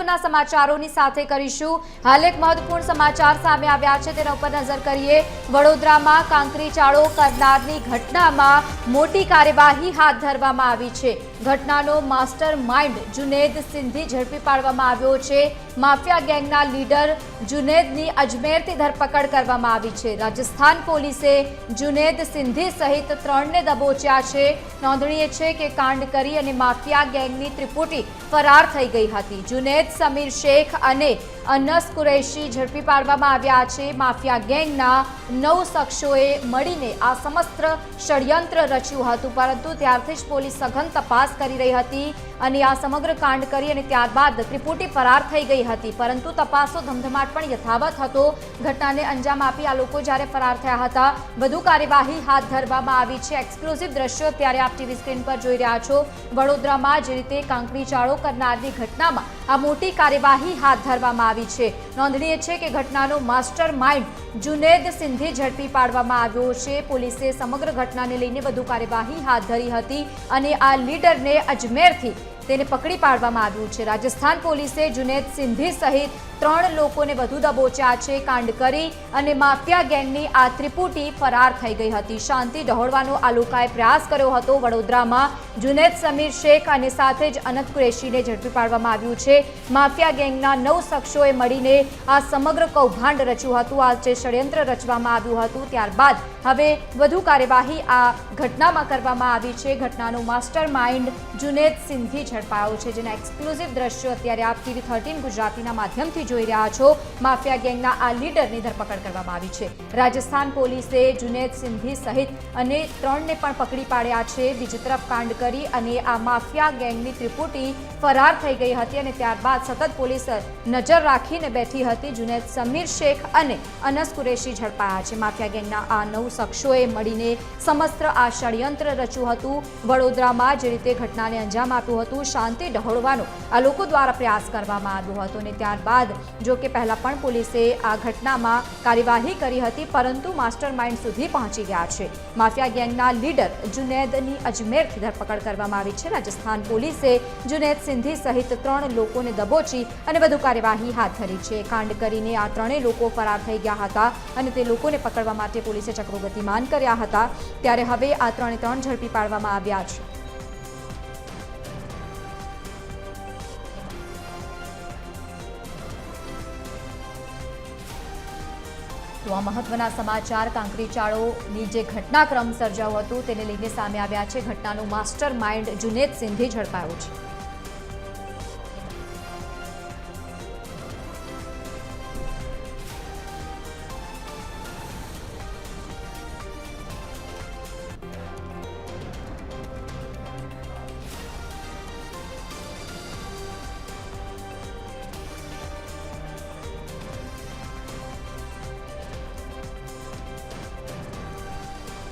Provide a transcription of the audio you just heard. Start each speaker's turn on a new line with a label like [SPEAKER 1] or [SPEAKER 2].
[SPEAKER 1] મહત્વના સમાચારોની સાથે કરીશું। હાલ એક મહત્વપૂર્ણ સમાચાર સામે આવ્યા છે, તેના ઉપર નજર કરીએ। વડોદરામાં કાંકરી ચાળો કરનારની ઘટનામાં મોટી કાર્યવાહી હાથ ધરવામાં આવી છે। ઘટનાનો માસ્ટર માઇન્ડ જુનેદ સિંધી ઝડપી પાડવામાં આવ્યો છે। માફિયા ગેંગના લીડર જુનેદની અજમેરથી ધરપકડ કરવામાં આવી છે। રાજસ્થાન પોલીસે જુનેદ સિંધી સહિત 3ને દબોચ્યા છે। નોંધનીય છે કે કાંડ કરી અને માફિયા ગેંગની ત્રિપુટી ફરાર થઈ ગઈ હતી। જુનેદ, સમીર શેખ અને અનસ કુરૈશી ઝડપી પાડવામાં આવ્યા છે। માફિયા ગેંગના 9 શખ્સોએ મળીને આ સમસ્ત ષડયંત્ર રચ્યું હતું, પરંતુ ત્યારથી જ પોલીસ સઘન તપાસ કરી રહી હતી અને આ સમગ્ર કાંડ કરી અને ત્યારબાદ ત્રિપુટી ફરાર થઈ ગઈ હતી, પરંતુ તપાસનો ધમધમાટ પણ યથાવત હતો। ઘટનાને અંજામ આપી આ લોકો જ્યારે ફરાર થયા હતા, વધુ કાર્યવાહી હાથ ધરવામાં આવી છે। એક્સક્લુઝિવ દ્રશ્યો અત્યારે આપ ટીવી સ્ક્રીન પર જોઈ રહ્યા છો। વડોદરામાં જે રીતે કાંકરી ચાળો કરનારની ઘટનામાં આ મોટી કાર્યવાહી હાથ ધરવામાં આવી છે। નોંધનીય છે કે ઘટનાનો માસ્ટર માઇન્ડ જુનેદ સિંધી ઝડપી પાડવામાં આવ્યો છે। પોલીસે સમગ્ર ઘટનાને લઈને વધુ કાર્યવાહી હાથ ધરી હતી અને આ લીડરને અજમેરથી તેને પકડી પાડવામાં આવ્યું છે। રાજસ્થાન પોલીસે જુનેદ સિંધી સહિત 3 લોકોને વધુ દબોચ્યા છે। કાંડ કરી અને માફિયા ગેંગની આ ત્રિપુટી ફરાર થઈ ગઈ હતી। શાંતિ ડહોળવાનો આ લોકોએ પ્રયાસ કર્યો હતો। વડોદરામાં જુનેદ, સમીર શેખ અને સાથે જ અનસ કુરૈશીને ઝડપી પાડવામાં આવ્યું છે। માફિયા ગેંગના 9 શખ્સોએ મળીને આ સમગ્ર કૌભાંડ રચ્યું હતું। આ જે ષડયંત્ર રચવામાં આવ્યું હતું, ત્યારબાદ હવે વધુ કાર્યવાહી આ ઘટનામાં કરવામાં આવી છે। ઘટનાનો માસ્ટર માઇન્ડ જુનેદ સિંધી ઝડપાયો છે, જેના એક્સક્લુઝિવ દ્રશ્યો અત્યારે આપ ટીવી 13 ગુજરાતીના માધ્યમથી જોઈ રહ્યા છો। માફિયા ગેંગના આ લીડરની ધરપકડ કરવામાં આવી છે। રાજસ્થાન પોલીસે જુનેદ સિંધી સહિત અને 3ને પણ પકડી પાડ્યા છે। બીજી તરફ કાંડ કરી અને આ માફિયા ગેંગની ત્રિપુટી ફરાર થઈ ગઈ હતી અને ત્યારબાદ સતત પોલીસ નજર રાખીને બેઠી હતી। જુનેદ, સમીર શેખ અને અનસ કુરૈશી ઝડપાયા છે। માફિયા ગેંગના આ 9 શખ્સોએ મળીને સમસ્ત આ ષડયંત્ર રચ્યું હતું। વડોદરામાં જે રીતે ઘટનાને અંજામ આપ્યું હતું, શાંતિ ડહોળવાનો આ લોકો દ્વારા પ્રયાસ કરવામાં આવ્યો હતો અને ત્યારબાદ જો કે પહેલા પણ પોલીસે આ ઘટનામાં કાર્યવાહી કરી હતી, પરંતુ માસ્ટર માઇન્ડ સુધી પહોંચી ગયા છે। માફિયા ગેંગના લીડર જુનેદની અજમેરથી ધરપકડ કરવામાં આવી છે। રાજસ્થાન પોલીસે જુનેદ સિંધી સહિત 3 લોકોને દબોચી અને વધુ કાર્યવાહી હાથ ધરી છે। કાંડ કરીને આ 3 લોકો ફરાર થઈ ગયા હતા અને તે લોકોને પકડવા માટે પોલીસે ચક્રો ગતિમાન કર્યા હતા, ત્યારે હવે આ 3 ઝડપી પાડવામાં આવ્યા છે। તો આ મહત્વના સમાચાર કાંકરી ચાળોની જે ઘટનાક્રમ સર્જાયો હતો તેને લઈને સામે આવ્યા છે। ઘટનાનો માસ્ટર માઇન્ડ જુનેદ સિંધી ઝડપાયો છે।